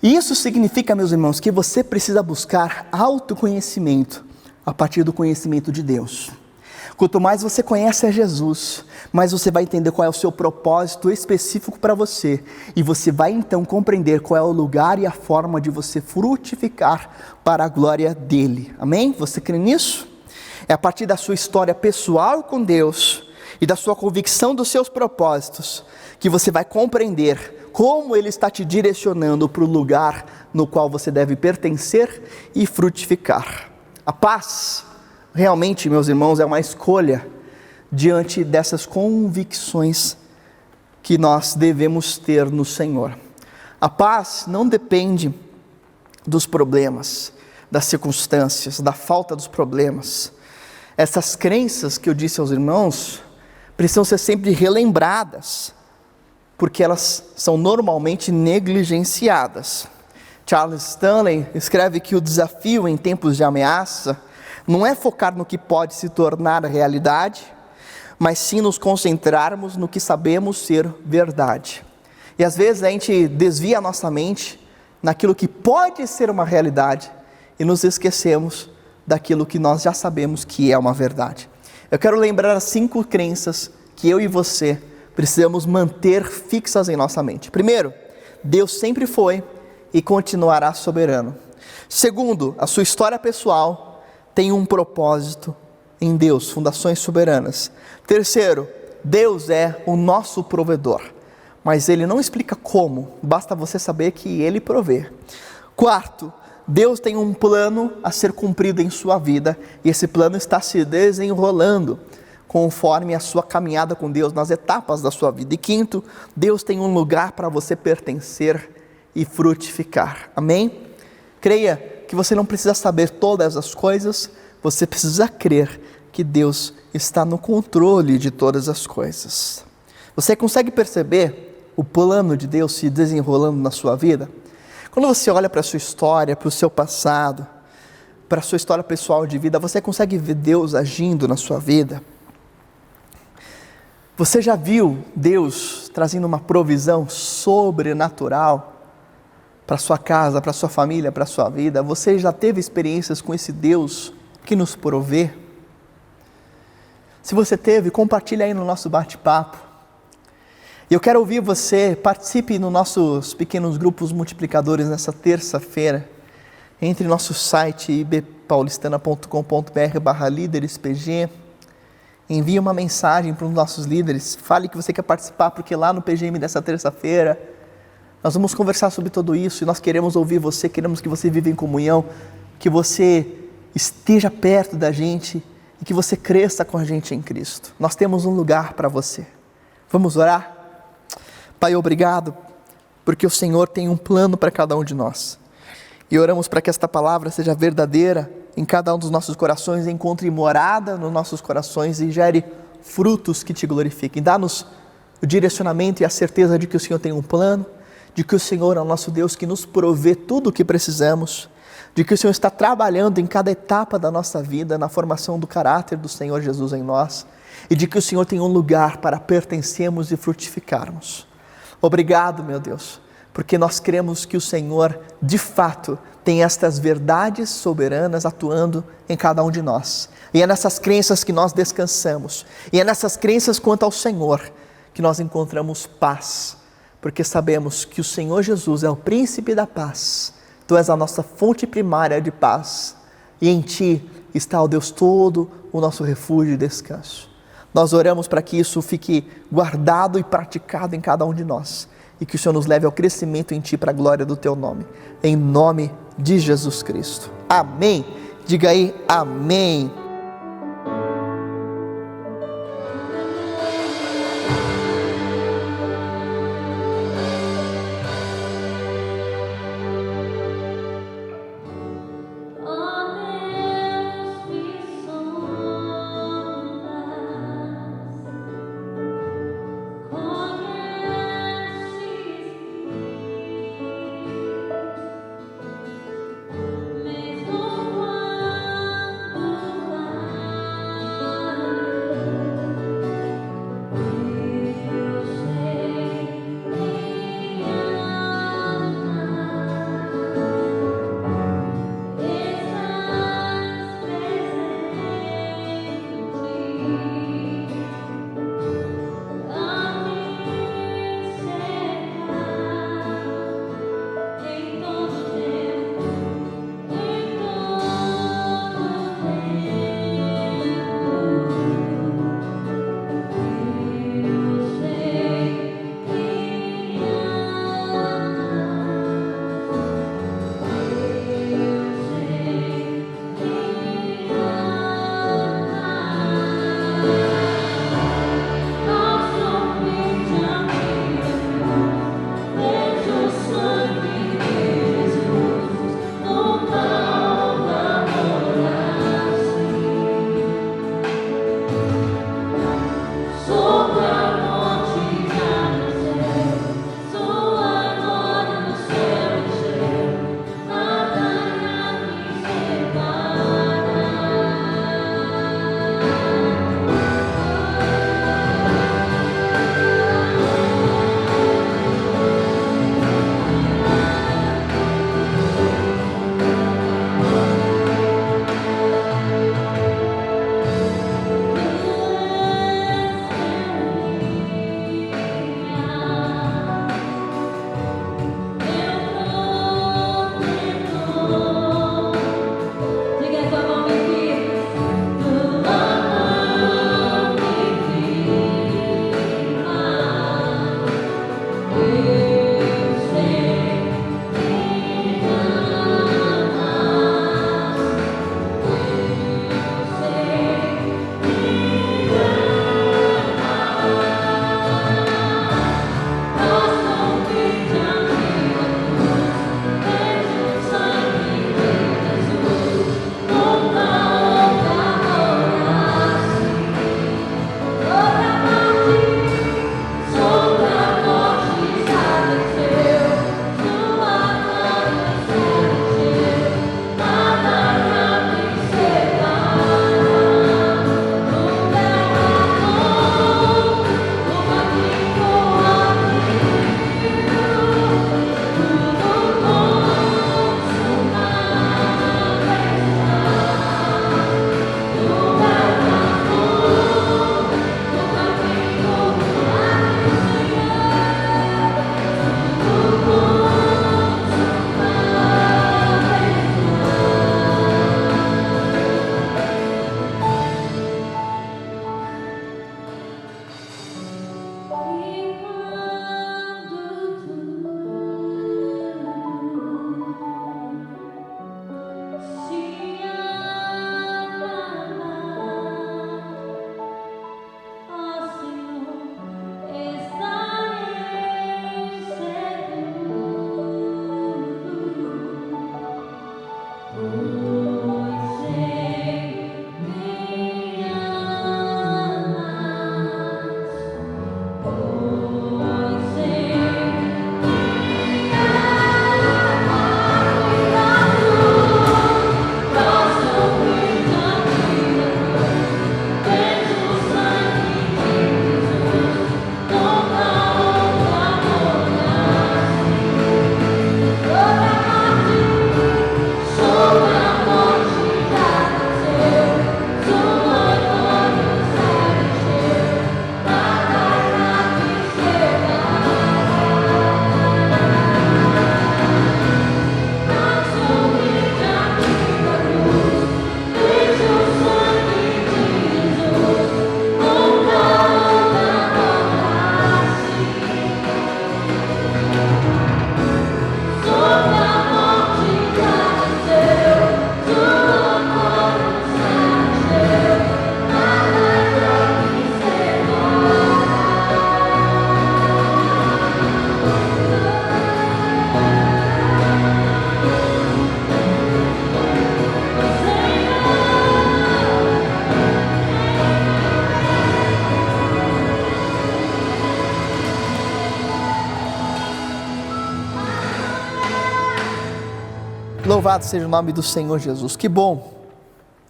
E isso significa, meus irmãos, que você precisa buscar autoconhecimento a partir do conhecimento de Deus. Quanto mais você conhece a Jesus, mais você vai entender qual é o seu propósito específico para você, e você vai então compreender qual é o lugar e a forma de você frutificar para a glória dele. Amém? Você crê nisso? É a partir da sua história pessoal com Deus e da sua convicção dos seus propósitos, que você vai compreender como Ele está te direcionando para o lugar no qual você deve pertencer e frutificar. A paz, realmente, meus irmãos, é uma escolha diante dessas convicções que nós devemos ter no Senhor. A paz não depende dos problemas, das circunstâncias, da falta dos problemas. Essas crenças que eu disse aos irmãos precisam ser sempre relembradas, porque elas são normalmente negligenciadas. Charles Stanley escreve que o desafio em tempos de ameaça não é focar no que pode se tornar realidade, mas sim nos concentrarmos no que sabemos ser verdade. E às vezes a gente desvia a nossa mente naquilo que pode ser uma realidade e nos esquecemos daquilo que nós já sabemos que é uma verdade. Eu quero lembrar as 5 crenças que eu e você precisamos manter fixas em nossa mente. Primeiro, Deus sempre foi e continuará soberano. Segundo, a sua história pessoal tem um propósito em Deus, fundações soberanas. Terceiro, Deus é o nosso provedor, mas Ele não explica como, basta você saber que Ele provê. Quarto, Deus tem um plano a ser cumprido em sua vida, e esse plano está se desenrolando conforme a sua caminhada com Deus nas etapas da sua vida. E quinto, Deus tem um lugar para você pertencer e frutificar. Amém? Creia que você não precisa saber todas as coisas, você precisa crer que Deus está no controle de todas as coisas. Você consegue perceber o plano de Deus se desenrolando na sua vida? Quando você olha para a sua história, para o seu passado, para a sua história pessoal de vida, você consegue ver Deus agindo na sua vida? Você já viu Deus trazendo uma provisão sobrenatural para a sua casa, para a sua família, para a sua vida? Você já teve experiências com esse Deus que nos provê? Se você teve, compartilha aí no nosso bate-papo. E eu quero ouvir você, participe nos nossos pequenos grupos multiplicadores nessa terça-feira. Entre no nosso site ibpaulistana.com.br/líderespg. Envie uma mensagem para os nossos líderes, fale que você quer participar, porque lá no PGM dessa terça-feira, nós vamos conversar sobre tudo isso, e nós queremos ouvir você, queremos que você viva em comunhão, que você esteja perto da gente, e que você cresça com a gente em Cristo. Nós temos um lugar para você. Vamos orar? Pai, obrigado, porque o Senhor tem um plano para cada um de nós, e oramos para que esta palavra seja verdadeira em cada um dos nossos corações, encontre morada nos nossos corações e gere frutos que te glorifiquem. Dá-nos o direcionamento e a certeza de que o Senhor tem um plano, de que o Senhor é o nosso Deus que nos provê tudo o que precisamos, de que o Senhor está trabalhando em cada etapa da nossa vida, na formação do caráter do Senhor Jesus em nós, e de que o Senhor tem um lugar para pertencermos e frutificarmos. Obrigado, meu Deus, porque nós cremos que o Senhor, de fato, tem estas verdades soberanas atuando em cada um de nós. E é nessas crenças que nós descansamos. E é nessas crenças quanto ao Senhor que nós encontramos paz. Porque sabemos que o Senhor Jesus é o príncipe da paz. Tu és a nossa fonte primária de paz. E em Ti está, ó Deus, todo o nosso refúgio e descanso. Nós oramos para que isso fique guardado e praticado em cada um de nós. E que o Senhor nos leve ao crescimento em Ti para a glória do Teu nome. Em nome de Jesus Cristo. Amém. Diga aí, amém. Louvado seja o nome do Senhor Jesus. Que bom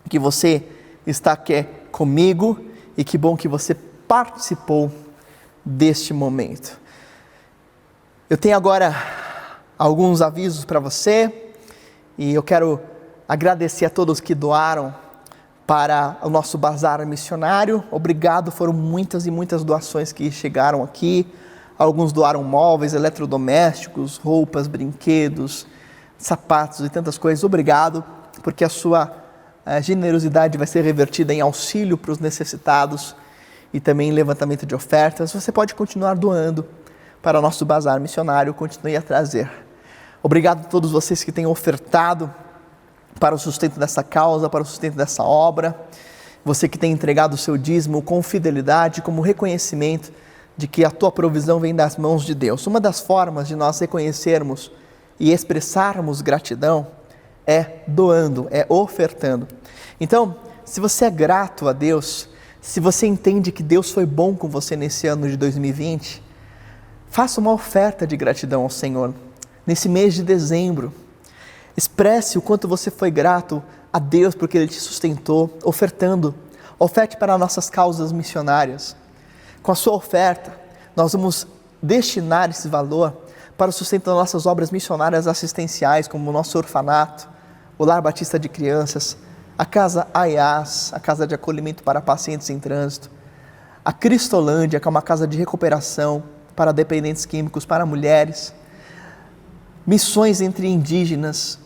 que você está aqui comigo e que bom que você participou deste momento. Eu tenho agora alguns avisos para você e eu quero agradecer a todos que doaram para o nosso bazar missionário. Obrigado, foram muitas e muitas doações que chegaram aqui. Alguns doaram móveis, eletrodomésticos, roupas, brinquedos, sapatos e tantas coisas. Obrigado, porque a sua generosidade vai ser revertida em auxílio para os necessitados e também em levantamento de ofertas. Você pode continuar doando para o nosso bazar missionário, continue a trazer. Obrigado a todos vocês que têm ofertado para o sustento dessa causa, para o sustento dessa obra. Você que tem entregado o seu dízimo com fidelidade, como reconhecimento de que a tua provisão vem das mãos de Deus. Uma das formas de nós reconhecermos e expressarmos gratidão é doando, é ofertando. Então, se você é grato a Deus, se você entende que Deus foi bom com você nesse ano de 2020, faça uma oferta de gratidão ao Senhor nesse mês de dezembro. Expresse o quanto você foi grato a Deus porque Ele te sustentou, ofertando. Oferte para nossas causas missionárias. Com a sua oferta, nós vamos destinar esse valor para o sustento das nossas obras missionárias assistenciais, como o nosso orfanato, o Lar Batista de Crianças, a Casa AIAS, a Casa de Acolhimento para Pacientes em Trânsito, a Cristolândia, que é uma casa de recuperação para dependentes químicos, para mulheres, missões entre indígenas,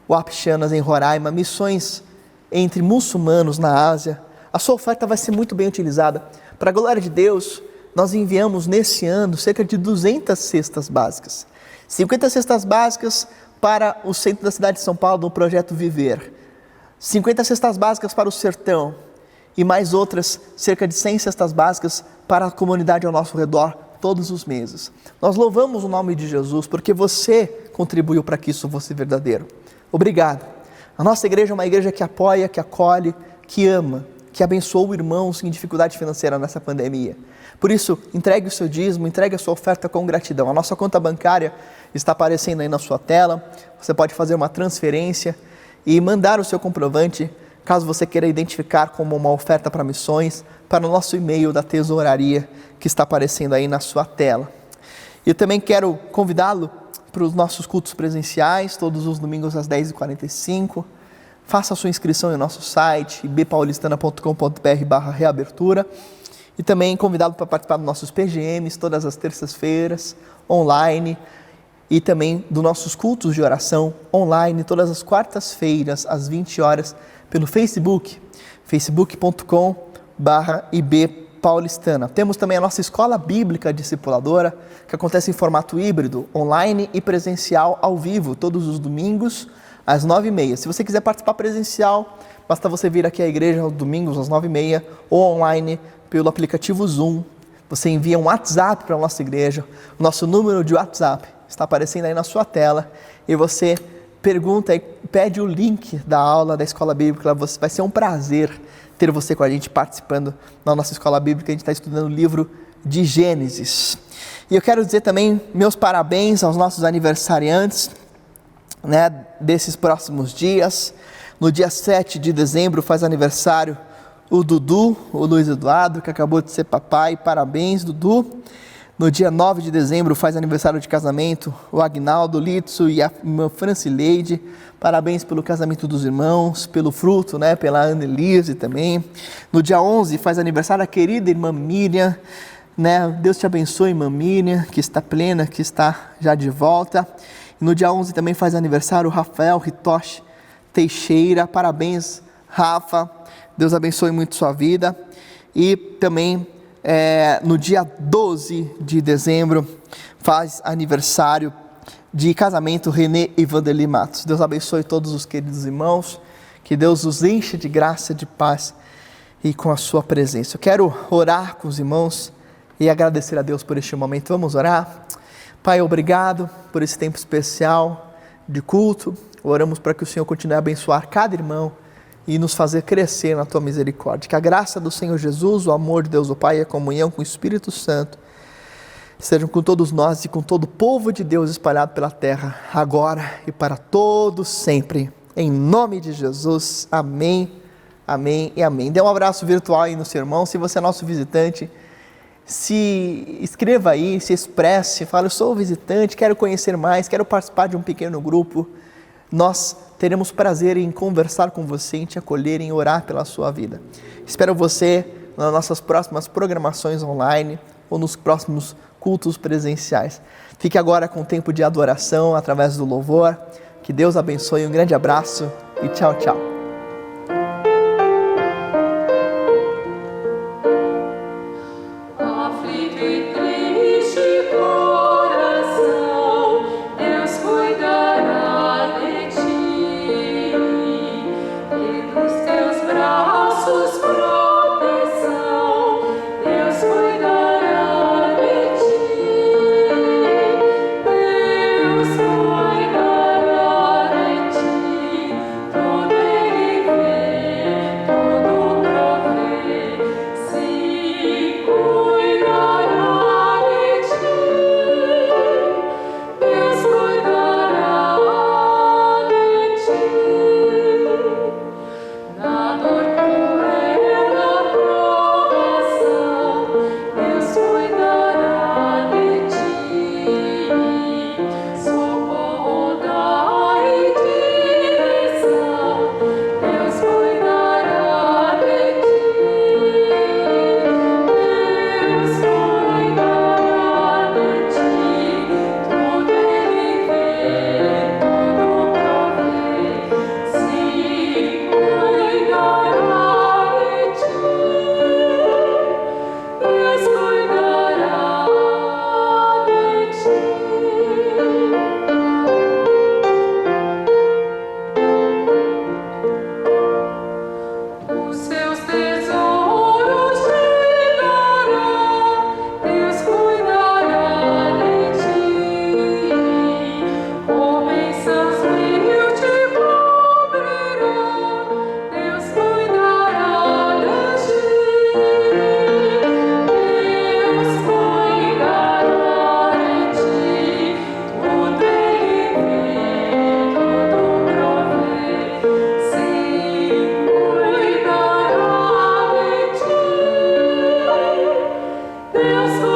Wapichanas em Roraima, missões entre muçulmanos na Ásia. A sua oferta vai ser muito bem utilizada. Para a glória de Deus, nós enviamos nesse ano cerca de 200 cestas básicas. 50 cestas básicas para o centro da cidade de São Paulo, no projeto Viver. 50 cestas básicas para o sertão. E mais outras, cerca de 100 cestas básicas para a comunidade ao nosso redor, todos os meses. Nós louvamos o nome de Jesus porque você contribuiu para que isso fosse verdadeiro. Obrigado. A nossa igreja é uma igreja que apoia, que acolhe, que ama, que abençoou irmãos em dificuldade financeira nessa pandemia. Por isso, entregue o seu dízimo, entregue a sua oferta com gratidão. A nossa conta bancária está aparecendo aí na sua tela. Você pode fazer uma transferência e mandar o seu comprovante, caso você queira identificar como uma oferta para missões, para o nosso e-mail da tesouraria que está aparecendo aí na sua tela. Eu também quero convidá-lo para os nossos cultos presenciais, todos os domingos às 10h45. Faça a sua inscrição em nosso site, bpaulistana.com.br/reabertura. E também convidado para participar dos nossos PGMs, todas as terças-feiras, online. E também dos nossos cultos de oração online, todas as quartas-feiras, às 20 horas, pelo Facebook, facebook.com/ibpaulistana. Temos também a nossa escola bíblica discipuladora, que acontece em formato híbrido, online e presencial ao vivo, todos os domingos, às 9h30. Se você quiser participar presencial, basta você vir aqui à igreja aos domingos, às 9h30, ou online pelo aplicativo Zoom. Você envia um WhatsApp para a nossa igreja, o nosso número de WhatsApp está aparecendo aí na sua tela, e você pergunta e pede o link da aula da escola bíblica. Vai ser um prazer ter você com a gente participando da nossa escola bíblica. A gente está estudando o livro de Gênesis. E eu quero dizer também meus parabéns aos nossos aniversariantes, desses próximos dias. No dia 7 de dezembro faz aniversário o Dudu, o Luiz Eduardo, que acabou de ser papai. Parabéns, Dudu. No dia 9 de dezembro faz aniversário de casamento o Agnaldo, Litso e a irmã Francileide. Parabéns pelo casamento dos irmãos, pelo fruto, pela Annelise também. No dia 11 faz aniversário a querida irmã Miriam, Deus te abençoe, irmã Miriam, que está plena, que está já de volta. E no dia 11 também faz aniversário o Rafael Hitoshi Teixeira. Parabéns, Rafa. Deus abençoe muito sua vida. E também no dia 12 de dezembro faz aniversário de casamento Renê e Vanderly Matos. Deus abençoe todos os queridos irmãos. Que Deus os enche de graça, de paz e com a sua presença. Eu quero orar com os irmãos e agradecer a Deus por este momento. Vamos orar? Pai, obrigado por esse tempo especial de culto. Oramos para que o Senhor continue a abençoar cada irmão e nos fazer crescer na Tua misericórdia. Que a graça do Senhor Jesus, o amor de Deus o Pai e a comunhão com o Espírito Santo estejam com todos nós e com todo o povo de Deus espalhado pela terra, agora e para todos sempre. Em nome de Jesus, amém, amém e amém. Dê um abraço virtual aí no seu irmão. Se você é nosso visitante, se inscreva aí, se expresse, fale: eu sou visitante, quero conhecer mais, quero participar de um pequeno grupo. Nós teremos prazer em conversar com você, em te acolher, em orar pela sua vida. Espero você nas nossas próximas programações online ou nos próximos cultos presenciais. Fique agora com o tempo de adoração através do louvor. Que Deus abençoe, um grande abraço e tchau, tchau. Deus